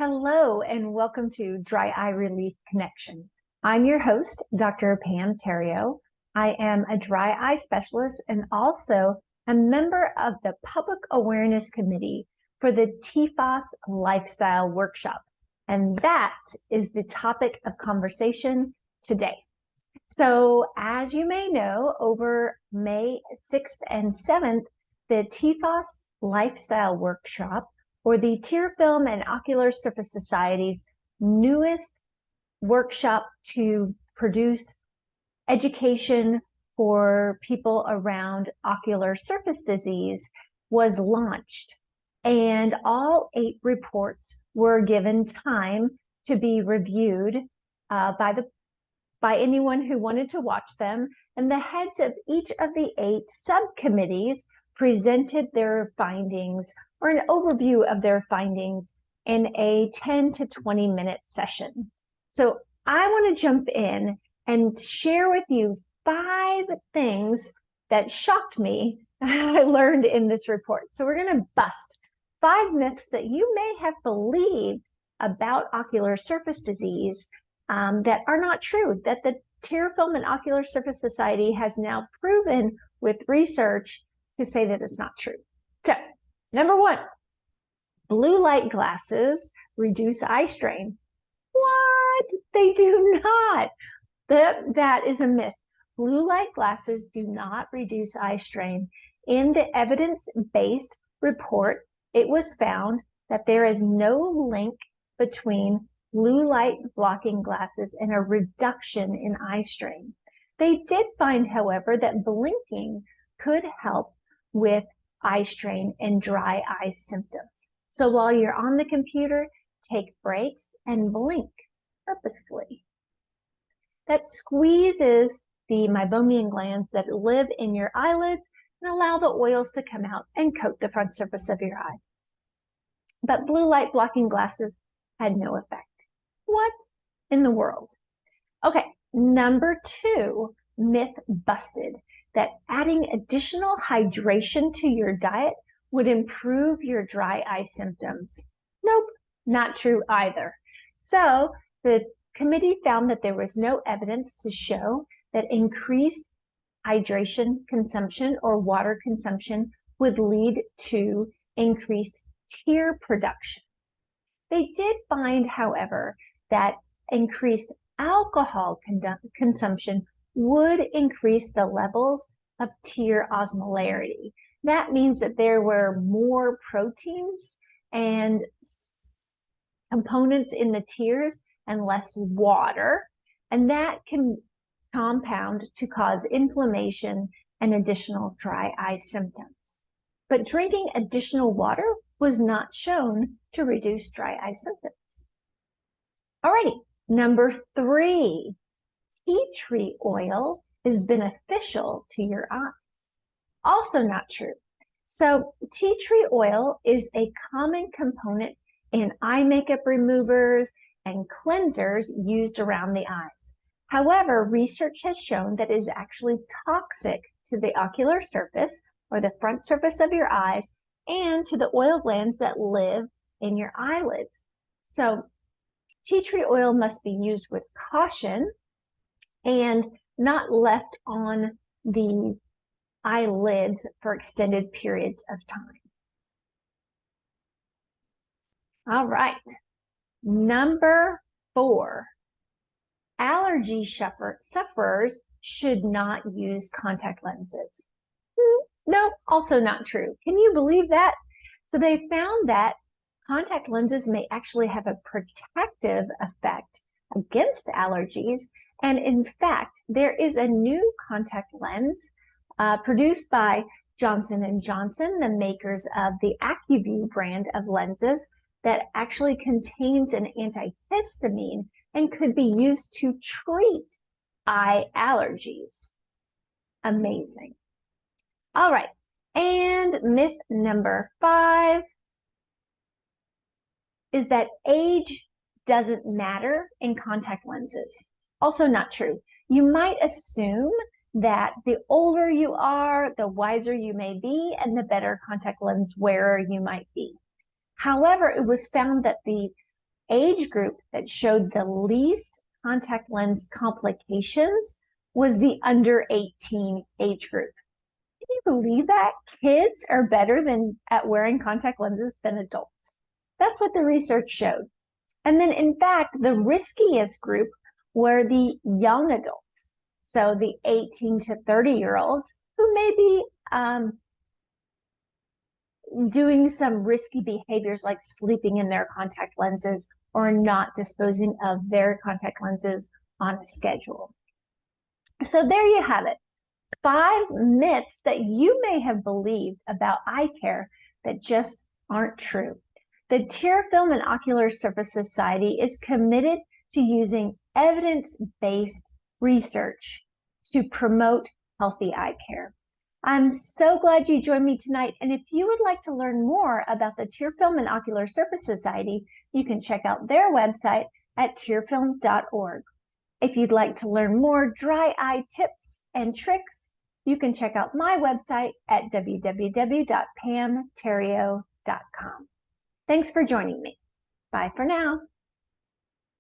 Hello and welcome to Dry Eye Relief Connection. I'm your host, Dr. Pam Terrio. I am a dry eye specialist and also a member of the Public Awareness Committee for the TFOS Lifestyle Workshop. And that is the topic of conversation today. So as you may know, over May 6th and 7th, the TFOS Lifestyle Workshop, or the Tear Film and Ocular Surface Society's newest workshop to produce education for people around ocular surface disease, was launched. And all 8 reports were given time to be reviewed by anyone who wanted to watch them. And the heads of each of the 8 subcommittees presented their findings or an overview of their findings in a 10 to 20 minute session. So I want to jump in and share with you 5 things that shocked me I learned in this report. So we're going to bust 5 myths that you may have believed about ocular surface disease that are not true, that the Tear Film and Ocular Surface Society has now proven with research to say that it's not true. So, number 1, blue light glasses reduce eye strain. What? They do not. That is a myth. Blue light glasses do not reduce eye strain. In the evidence-based report, it was found that there is no link between blue light blocking glasses and a reduction in eye strain. They did find, however, that blinking could help with eye strain and dry eye symptoms. So while you're on the computer, take breaks and blink purposefully. That squeezes the meibomian glands that live in your eyelids and allow the oils to come out and coat the front surface of your eye. But blue light blocking glasses had no effect. What in the world? Okay, number 2, myth busted, that adding additional hydration to your diet would improve your dry eye symptoms. Nope, not true either. So the committee found that there was no evidence to show that increased hydration consumption or water consumption would lead to increased tear production. They did find, however, that increased alcohol consumption would increase the levels of tear osmolarity. That means that there were more proteins and components in the tears and less water, and that can compound to cause inflammation and additional dry eye symptoms. But drinking additional water was not shown to reduce dry eye symptoms. Alrighty, number 3, tea tree oil is beneficial to your eyes. Also not true. So tea tree oil is a common component in eye makeup removers and cleansers used around the eyes. However, research has shown that it is actually toxic to the ocular surface or the front surface of your eyes and to the oil glands that live in your eyelids. So tea tree oil must be used with caution and not left on the eyelids for extended periods of time. All right, number 4, allergy sufferers should not use contact lenses. No, also not true. Can you believe that? So they found that contact lenses may actually have a protective effect against allergies. And in fact, there is a new contact lens produced by Johnson & Johnson, the makers of the AccuView brand of lenses, that actually contains an antihistamine and could be used to treat eye allergies. Amazing. All right, and myth number 5 is that age doesn't matter in contact lenses. Also not true. You might assume that the older you are, the wiser you may be, and the better contact lens wearer you might be. However, it was found that the age group that showed the least contact lens complications was the under 18 age group. Can you believe that? Kids are better at wearing contact lenses than adults. That's what the research showed. And then in fact, the riskiest group were the young adults. So the 18 to 30-year-olds who may be doing some risky behaviors like sleeping in their contact lenses or not disposing of their contact lenses on a schedule. So there you have it. 5 myths that you may have believed about eye care that just aren't true. The Tear Film and Ocular Surface Society is committed to using evidence-based research to promote healthy eye care. I'm so glad you joined me tonight, and if you would like to learn more about the Tear Film and Ocular Surface Society, you can check out their website at tearfilm.org. If you'd like to learn more dry eye tips and tricks, you can check out my website at www.pamterrio.com. Thanks for joining me. Bye for now.